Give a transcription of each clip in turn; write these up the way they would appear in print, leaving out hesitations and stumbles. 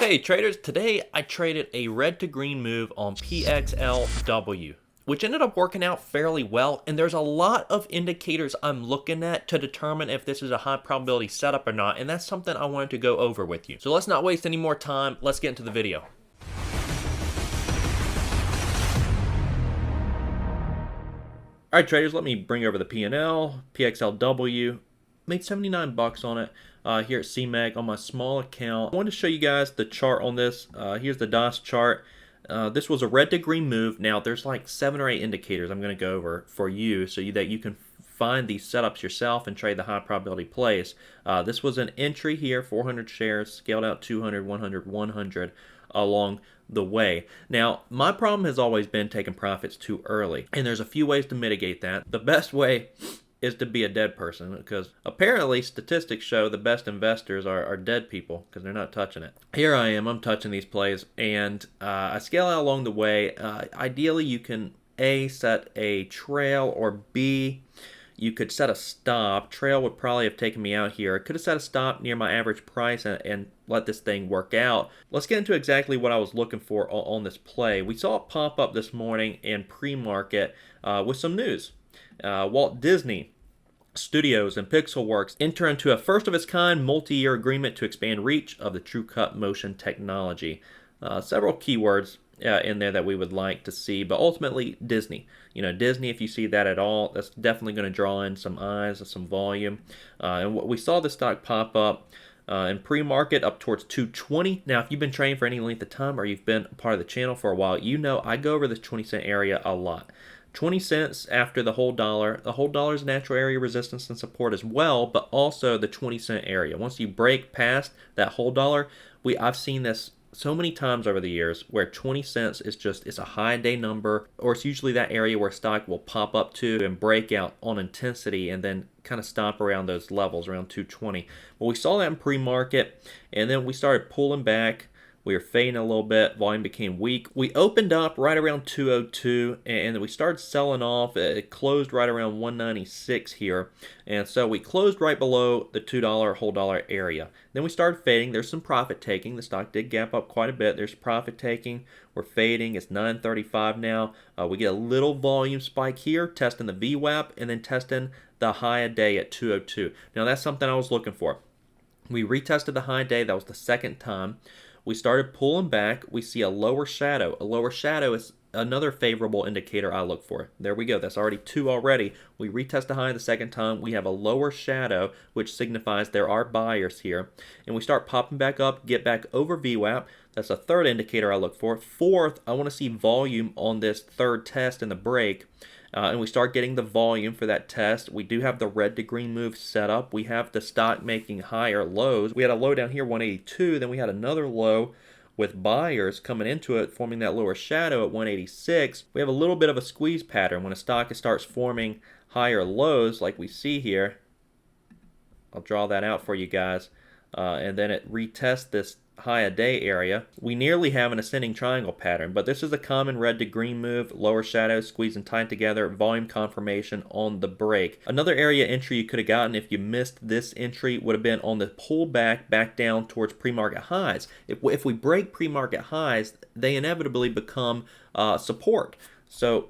Okay, traders, today I traded a red to green move on PXLW, which ended up working out fairly well, and there's a lot of indicators I'm looking at to determine if this is a high probability setup or not, and that's something I wanted to go over with you. So let's not waste any more time, let's get into the video. Alright traders, let me bring over the P&L, PXLW, made 79 bucks on it here at CMEG on my small account. I wanted to show you guys the chart on this. Here's the DOS chart. This was a red to green move. Now there's like 7 or 8 indicators I'm going to go over for you so that you can find these setups yourself and trade the high probability plays. This was an entry here, 400 shares, scaled out 200, 100, 100 along the way. Now, my problem has always been taking profits too early, and there's a few ways to mitigate that. The best way is to be a dead person, because apparently statistics show the best investors are dead people because they're not touching it. Here I am, I'm touching these plays, and I scale out along the way. Ideally, you can A, set a trail, or B, you could set a stop. Trail would probably have taken me out here. I could have set a stop near my average price and let this thing work out. Let's get into exactly what I was looking for on this play. We saw it pop up this morning in pre-market with some news. Walt Disney Studios and Pixelworks enter into a first-of-its-kind multi-year agreement to expand reach of the TrueCut motion technology. Several keywords in there that we would like to see, but ultimately Disney. You know, Disney, if you see that at all, that's definitely going to draw in some eyes and some volume. And what we saw the stock pop up in pre-market up towards 220. Now, if you've been trading for any length of time or you've been part of the channel for a while, you know I go over this 20-cent area a lot. 20 cents after the whole dollar. The whole dollar is natural area resistance and support as well, but also the 20-cent area. Once you break past that whole dollar, I've seen this so many times over the years where 20 cents is it's a high day number, or it's usually that area where stock will pop up to and break out on intensity and then kind of stop around those levels around 220. Well, we saw that in pre-market, and then we started pulling back. We were fading a little bit. Volume became weak. We opened up right around 202, and we started selling off. It closed right around 196 here, and so we closed right below the $2 whole dollar area. Then we started fading. There's some profit taking. The stock did gap up quite a bit. There's profit taking. We're fading. It's 935 now. We get a little volume spike here, testing the VWAP, and then testing the high a day at 202. Now that's something I was looking for. We retested the high day. That was the second time. We started pulling back. We see a lower shadow. A lower shadow is another favorable indicator I look for. There we go. That's already 2 already. We retest the high the second time. We have a lower shadow, which signifies there are buyers here. And we start popping back up, get back over VWAP. That's a third indicator I look for. Fourth, I want to see volume on this third test in the break. And we start getting the volume for that test. We do have the red to green move set up. We have the stock making higher lows. We had a low down here, 182. Then we had another low with buyers coming into it, forming that lower shadow at 186. We have a little bit of a squeeze pattern when a stock starts forming higher lows like we see here. I'll draw that out for you guys. And then it retests this high a day area. We nearly have an ascending triangle pattern, but this is a common red to green move, lower shadow, squeezing tight together, volume confirmation on the break. Another area entry you could have gotten if you missed this entry would have been on the pullback back down towards pre-market highs. If we break pre-market highs, they inevitably become support. So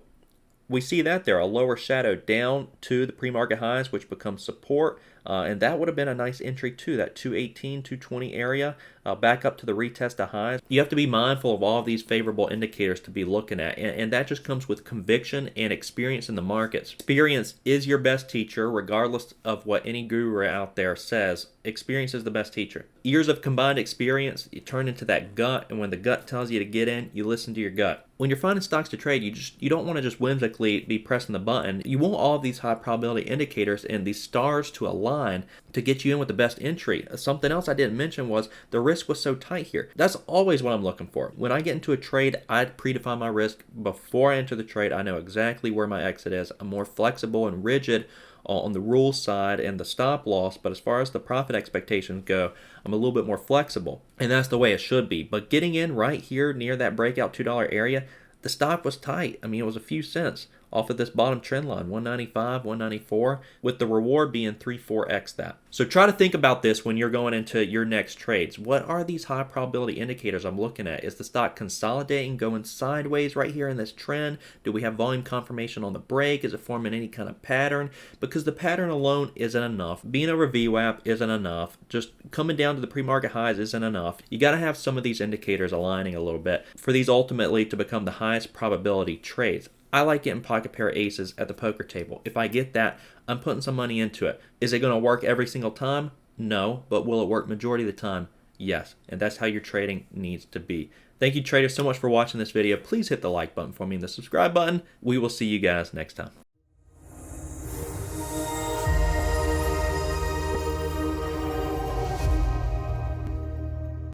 we see that there, a lower shadow down to the pre-market highs, which becomes support. And that would have been a nice entry too, that 218, 220 area, back up to the retest of highs. You have to be mindful of all of these favorable indicators to be looking at, and that just comes with conviction and experience in the markets. Experience is your best teacher, regardless of what any guru out there says. Experience is the best teacher. Years of combined experience, you turn into that gut, and when the gut tells you to get in, you listen to your gut. When you're finding stocks to trade, you don't want to just whimsically be pressing the button. You want all of these high probability indicators and these stars to align to get you in with the best entry. Something else I didn't mention was the risk was so tight here. That's always what I'm looking for. When I get into a trade, I predefine my risk before I enter the trade. I know exactly where my exit is. I'm more flexible and rigid on the rules side and the stop loss, but as far as the profit expectations go, I'm a little bit more flexible, and that's the way it should be. But getting in right here near that breakout $2 area, the stop was tight. I mean, it was a few cents. off of this bottom trend line, 195, 194, with the reward being 3-4x that. So try to think about this when you're going into your next trades. What are these high probability indicators I'm looking at? Is the stock consolidating, going sideways right here in this trend? Do we have volume confirmation on the break? Is it forming any kind of pattern? Because the pattern alone isn't enough. Being over VWAP isn't enough. Just coming down to the pre-market highs isn't enough. You got to have some of these indicators aligning a little bit for these ultimately to become the highest probability trades. I like getting pocket pair aces at the poker table. If I get that, I'm putting some money into it. Is it going to work every single time? No, but will it work majority of the time? Yes, and that's how your trading needs to be. Thank you, traders, so much for watching this video. Please hit the like button for me and the subscribe button. We will see you guys next time.